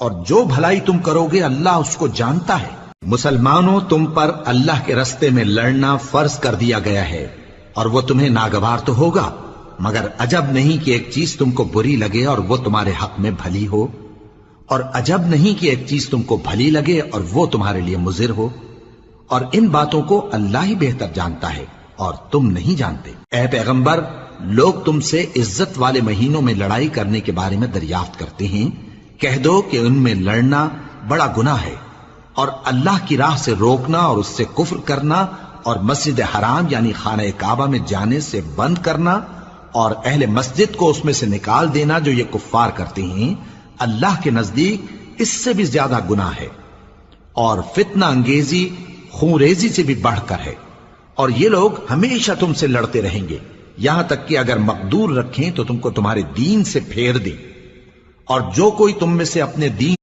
اور جو بھلائی تم کرو گے اللہ اس کو جانتا ہے۔ مسلمانوں، تم پر اللہ کے رستے میں لڑنا فرض کر دیا گیا ہے، اور وہ تمہیں ناگوار تو ہوگا، مگر عجب نہیں کہ ایک چیز تم کو بری لگے اور وہ تمہارے حق میں بھلی ہو، اور عجب نہیں کہ ایک چیز تم کو بھلی لگے اور وہ تمہارے لیے مضر ہو، اور ان باتوں کو اللہ ہی بہتر جانتا ہے اور تم نہیں جانتے۔ اے پیغمبر، لوگ تم سے عزت والے مہینوں میں لڑائی کرنے کے بارے میں دریافت کرتے ہیں، کہہ دو کہ ان میں لڑنا بڑا گناہ ہے، اور اللہ کی راہ سے روکنا اور اس سے کفر کرنا اور مسجد حرام یعنی خانہ کعبہ میں جانے سے بند کرنا اور اہل مسجد کو اس میں سے نکال دینا جو یہ کفار کرتے ہیں، اللہ کے نزدیک اس سے بھی زیادہ گناہ ہے، اور فتنہ انگیزی خونریزی سے بھی بڑھ کر ہے، اور یہ لوگ ہمیشہ تم سے لڑتے رہیں گے، یہاں تک کہ اگر مقدور رکھیں تو تم کو تمہارے دین سے پھیر دیں، اور جو کوئی تم میں سے اپنے دین